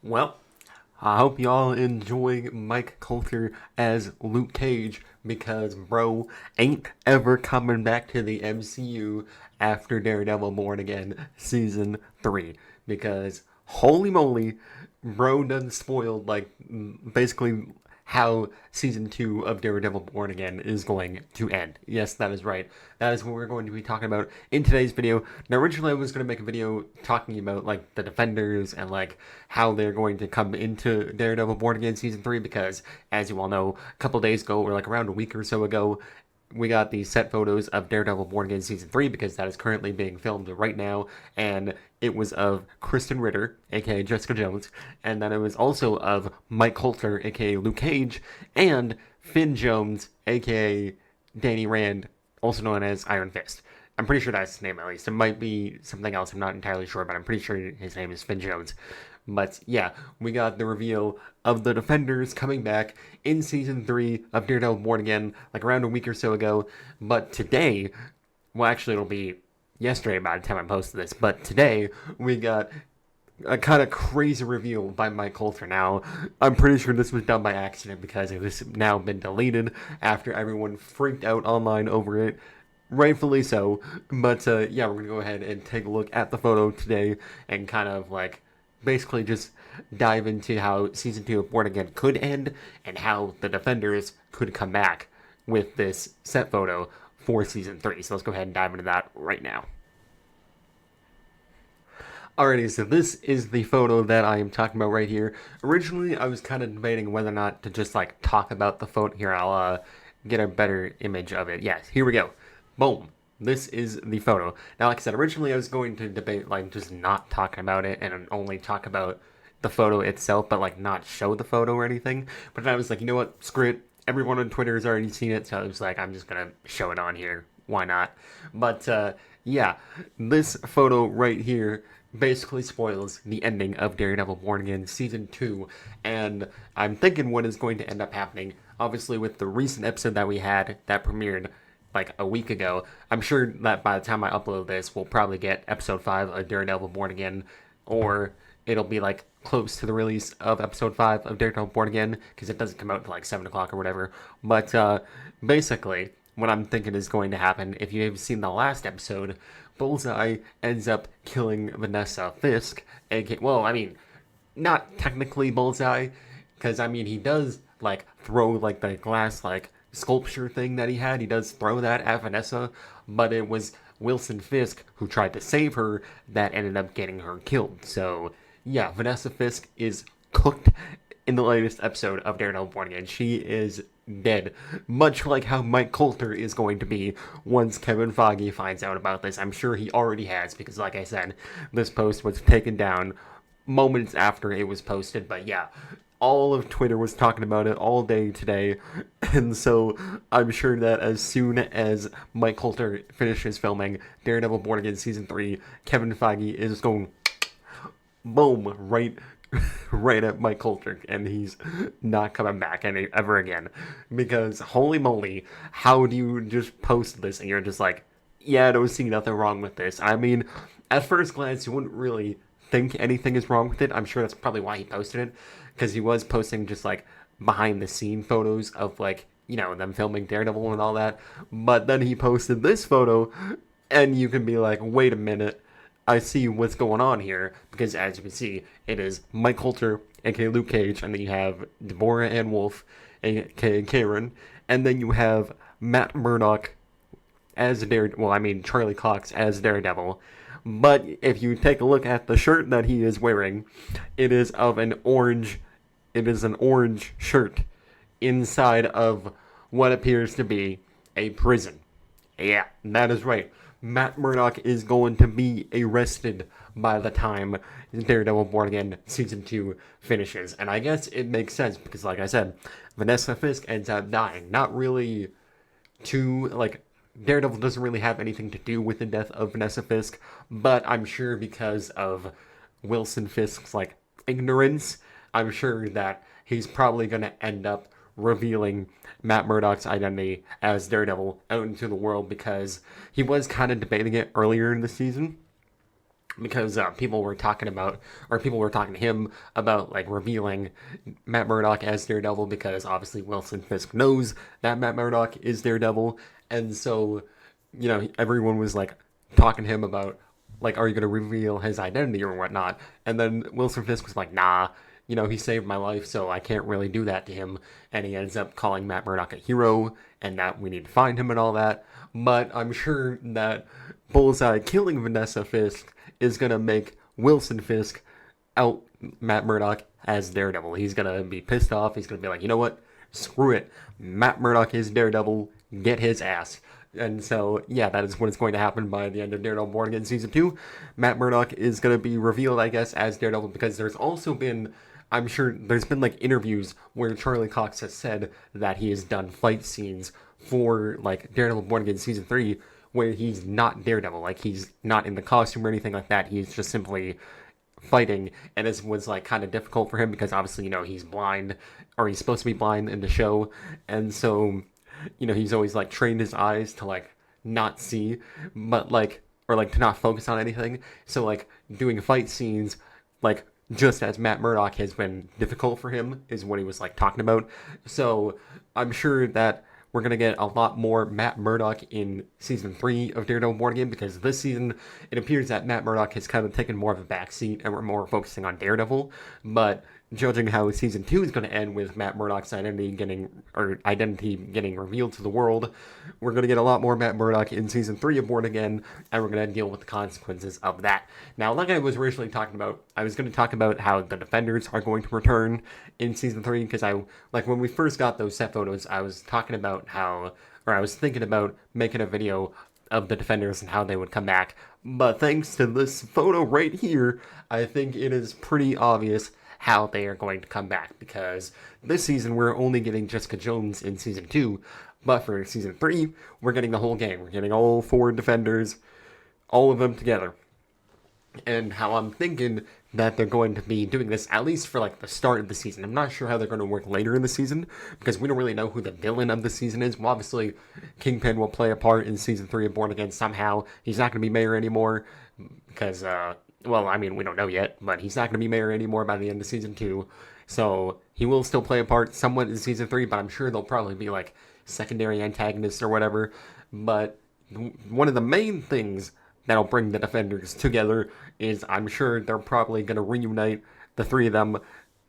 Well, I hope y'all enjoy Mike Coulter as Luke Cage because bro ain't ever coming back to the MCU after Daredevil Born Again season 3 because holy moly, bro done spoiled like basically how season 2 of Daredevil Born Again is going to end. Yes, that is right. That is what we're going to be talking about in today's video. Now, originally I was going to make a video talking about like the Defenders and like how they're going to come into Daredevil Born Again season 3 because, as you all know, a couple days ago or like around a week or so ago, we got the set photos of Daredevil Born Again season 3 because that is currently being filmed right now, and it was of Kristen Ritter, aka Jessica Jones, and then it was also of Mike Coulter, aka Luke Cage, and Finn Jones, aka Danny Rand, also known as Iron Fist. I'm pretty sure that's his name at least. It might be something else. I'm not entirely sure, but I'm pretty sure his name is Finn Jones. But yeah, we got the reveal of the Defenders coming back in season 3 of Daredevil Born Again, like around a week or so ago. But today, well, actually, it'll be yesterday by the time I post this, but today we got a kind of crazy reveal by Mike Coulter. Now, I'm pretty sure this was done by accident because it has now been deleted after everyone freaked out online over it. Rightfully so. But yeah, we're going to go ahead and take a look at the photo today and kind of like basically just dive into how season 2 of Born Again could end and how the Defenders could come back with this set photo for season 3. So let's go ahead and dive into that right now. Alrighty, so this is the photo that I am talking about right here. Originally, I was kind of debating whether or not to just like talk about the photo. Here, I'll get a better image of it. Yes, here we go. Boom. This is the photo. Now, like I said, originally I was going to debate like just not talking about it and only talk about the photo itself, but like not show the photo or anything. But then I was like, you know what? Screw it. Everyone on Twitter has already seen it, so I was like, I'm just gonna show it on here. Why not? But yeah, this photo right here basically spoils the ending of Daredevil Born Again Season 2, and I'm thinking what is going to end up happening, obviously with the recent episode that we had that premiered like a week ago. I'm sure that by the time I upload this, we'll probably get episode 5 of Daredevil Born Again, or it'll be like close to the release of episode 5 of Daredevil Born Again, because it doesn't come out until like 7 o'clock or whatever. But basically, what I'm thinking is going to happen, if you've seen the last episode, Bullseye ends up killing Vanessa Fisk, aka, well, I mean, not technically Bullseye, because I mean, he does like throw like the glass like sculpture thing that he had. He does throw that at Vanessa, but it was Wilson Fisk who tried to save her that ended up getting her killed. So yeah, Vanessa Fisk is cooked in the latest episode of Daredevil Born Again. She is dead, much like how Mike Coulter is going to be once Kevin Feige finds out about this. I'm sure he already has, because like I said, this post was taken down moments after it was posted. But yeah, all of Twitter was talking about it all day today, and so I'm sure that as soon as Mike Coulter finishes filming Daredevil Born Again Season 3, Kevin Feige is going boom right at Mike Coulter, and he's not coming back ever again. Because holy moly, how do you just post this and you're just like, yeah, I don't see nothing wrong with this? I mean, at first glance, you wouldn't really think anything is wrong with it. I'm sure that's probably why he posted it, because he was posting just like behind the scene photos of like, you know, them filming Daredevil and all that. But then he posted this photo, and you can be like, wait a minute, I see what's going on here, because as you can see, it is Mike Coulter, aka Luke Cage, and then you have Deborah Ann Wolf, aka Karen, and then you have Matt Murdock as Charlie Cox as Daredevil. But if you take a look at the shirt that he is wearing, it is an orange shirt inside of what appears to be a prison. Yeah, that is right. Matt Murdock is going to be arrested by the time Daredevil Born Again Season 2 finishes. And I guess it makes sense because, like I said, Vanessa Fisk ends up dying. Not really like, Daredevil doesn't really have anything to do with the death of Vanessa Fisk, but I'm sure because of Wilson Fisk's, like, ignorance, I'm sure that he's probably going to end up revealing Matt Murdock's identity as Daredevil out into the world, because he was kind of debating it earlier in the season. because people were talking to him about like revealing Matt Murdock as Daredevil, because obviously Wilson Fisk knows that Matt Murdock is Daredevil, and so everyone was like talking to him about like, are you going to reveal his identity or whatnot? And then Wilson Fisk was like, nah, he saved my life, so I can't really do that to him. And he ends up calling Matt Murdock a hero, and that we need to find him and all that. But I'm sure that Bullseye killing Vanessa Fisk is going to make Wilson Fisk out Matt Murdock as Daredevil. He's going to be pissed off. He's going to be like, you know what? Screw it. Matt Murdock is Daredevil. Get his ass. And so, yeah, that is what is going to happen by the end of Daredevil Born Again Season 2. Matt Murdock is going to be revealed, I guess, as Daredevil, because there's also been, I'm sure, there's been, like, interviews where Charlie Cox has said that he has done fight scenes for, like, Daredevil Born Again Season 3, where he's not Daredevil. Like, he's not in the costume or anything like that. He's just simply fighting, and it was, like, kind of difficult for him because, obviously, he's blind, or he's supposed to be blind in the show, and so he's always like trained his eyes to like not see, but like, or like to not focus on anything. So like doing fight scenes, like just as Matt Murdock has been difficult for him, is what he was like talking about. So I'm sure that we're going to get a lot more Matt Murdock in Season 3 of Daredevil Born Again, because this season, it appears that Matt Murdock has kind of taken more of a backseat, and we're more focusing on Daredevil. But judging how Season 2 is going to end with Matt Murdock's identity getting revealed to the world, we're going to get a lot more Matt Murdock in Season 3 of Born Again, and we're going to deal with the consequences of that. Now, like I was originally talking about, I was going to talk about how the Defenders are going to return in Season 3, because when we first got those set photos, I was talking about I was thinking about making a video of the Defenders and how they would come back. But thanks to this photo right here, I think it is pretty obvious how they are going to come back, because this season we're only getting Jessica Jones in Season 2, but for Season 3, we're getting the whole gang. We're getting all 4 Defenders, all of them together. And how I'm thinking that they're going to be doing this, at least for like the start of the season. I'm not sure how they're going to work later in the season, because we don't really know who the villain of the season is. Well, obviously, Kingpin will play a part in Season 3 of Born Again somehow. He's not going to be mayor anymore, because, we don't know yet, but he's not going to be mayor anymore by the end of Season 2. So he will still play a part somewhat in Season 3, but I'm sure they'll probably be like secondary antagonists or whatever. But one of the main things that'll bring the Defenders together is, I'm sure they're probably going to reunite the 3 of them.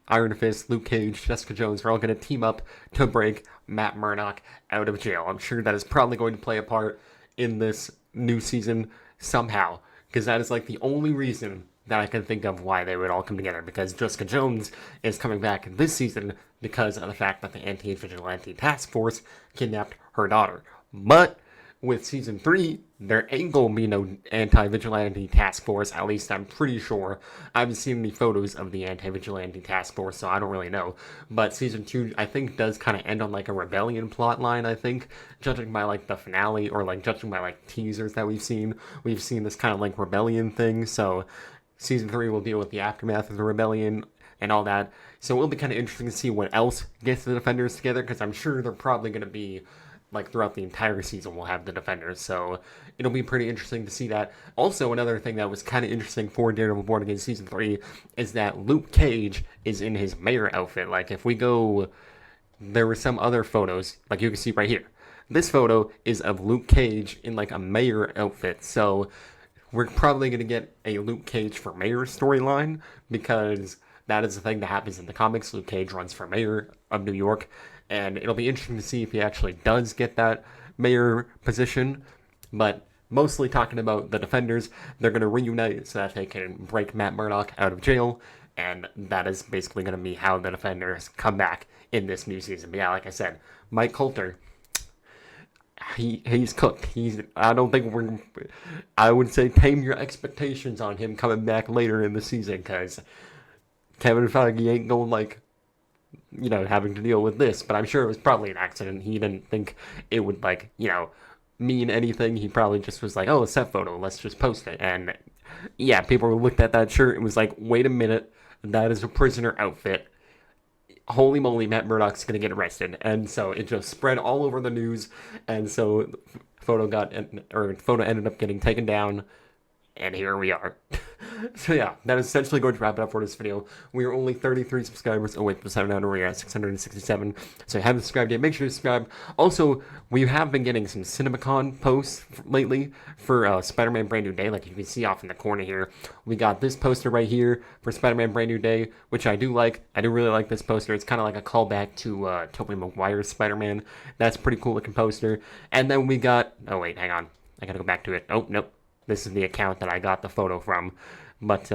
Iron Fist, Luke Cage, Jessica Jones are all going to team up to break Matt Murdock out of jail. I'm sure that is probably going to play a part in this new season somehow, because that is like the only reason that I can think of why they would all come together, because Jessica Jones is coming back this season because of the fact that the Anti-Vigilante Task Force kidnapped her daughter. But with Season 3, there ain't gonna be no Anti-Vigilante Task Force, at least I'm pretty sure. I haven't seen any photos of the Anti-Vigilante Task Force, so I don't really know. But Season 2, I think, does kind of end on, like, a rebellion plotline, I think. Judging by, like, the finale, or, like, judging by, like, teasers that we've seen this kind of, like, rebellion thing. So Season 3 will deal with the aftermath of the rebellion and all that. So it will be kind of interesting to see what else gets the Defenders together, because I'm sure they're probably going to be, like, throughout the entire season we'll have the Defenders, so it'll be pretty interesting to see that. Also, another thing that was kind of interesting for Daredevil Born Again Season 3 is that Luke Cage is in his mayor outfit. Like, if we go, there were some other photos, like you can see right here. This photo is of Luke Cage in, like, a mayor outfit, so we're probably going to get a Luke Cage for mayor storyline, because that is the thing that happens in the comics. Luke Cage runs for mayor of New York, and it'll be interesting to see if he actually does get that mayor position. But mostly talking about the Defenders, they're going to reunite so that they can break Matt Murdock out of jail, and that is basically going to be how the Defenders come back in this new season. But yeah, like I said, Mike Coulter, he's cooked. I would say tame your expectations on him coming back later in the season, because Kevin Feige ain't going, like, having to deal with this, but I'm sure it was probably an accident. He didn't think it would, like, mean anything. He probably just was like, oh, a set photo, let's just post it. And yeah, people looked at that shirt and was like, wait a minute, that is a prisoner outfit. Holy moly, Matt Murdock's gonna get arrested. And so it just spread all over the news, and so photo ended up getting taken down And here we are. So yeah, that is essentially going to wrap it up for this video. We are only 33 subscribers away from 700. We're at 667. So if you haven't subscribed yet, make sure you subscribe. Also, we have been getting some CinemaCon posts lately for Spider-Man Brand New Day. Like you can see off in the corner here. We got this poster right here for Spider-Man Brand New Day, which I do like. I do really like this poster. It's kind of like a callback to Tobey Maguire's Spider-Man. That's a pretty cool looking poster. And then we got... Oh, wait, hang on. I gotta go back to it. Oh, nope. This is the account that I got the photo from. But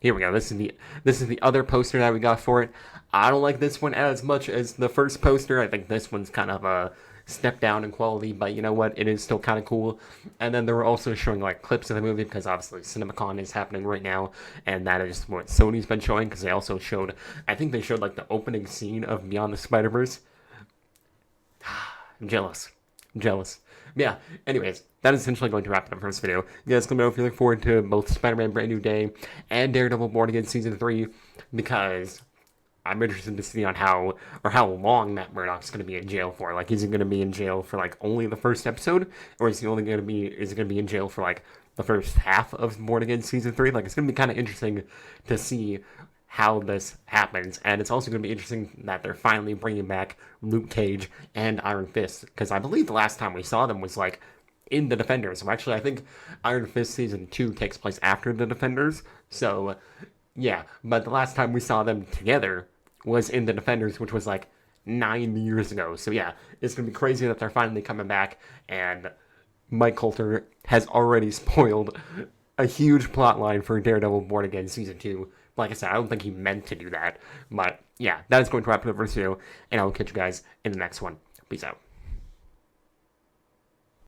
here we go. This is the other poster that we got for it. I don't like this one as much as the first poster. I think this one's kind of a step down in quality, but you know what? It is still kind of cool. And then they were also showing like clips of the movie because obviously CinemaCon is happening right now, and that is what Sony's been showing because they also showed, I think they showed like the opening scene of Beyond the Spider-Verse. I'm jealous. Yeah, anyways, that is essentially going to wrap it up for this video. You guys let me know if you look forward to both Spider-Man Brand New Day and Daredevil Born Again Season 3, because I'm interested to see on how long Matt Murdock's going to be in jail for. Like, is he going to be in jail for, like, only the first episode? Or is he going to be in jail for, like, the first half of Born Again Season 3? Like, it's going to be kind of interesting to see how this happens, and it's also going to be interesting that they're finally bringing back Luke Cage and Iron Fist, because I believe the last time we saw them was like in the Defenders. So actually, I think Iron Fist Season 2 takes place after the Defenders, so yeah, but the last time we saw them together was in the Defenders, which was like 9 years ago. So yeah, it's going to be crazy that they're finally coming back, and Mike Coulter has already spoiled a huge plot line for Daredevil Born Again Season 2. Like I said, I don't think he meant to do that. But yeah, that is going to wrap it up for this video, and I will catch you guys in the next one. Peace out.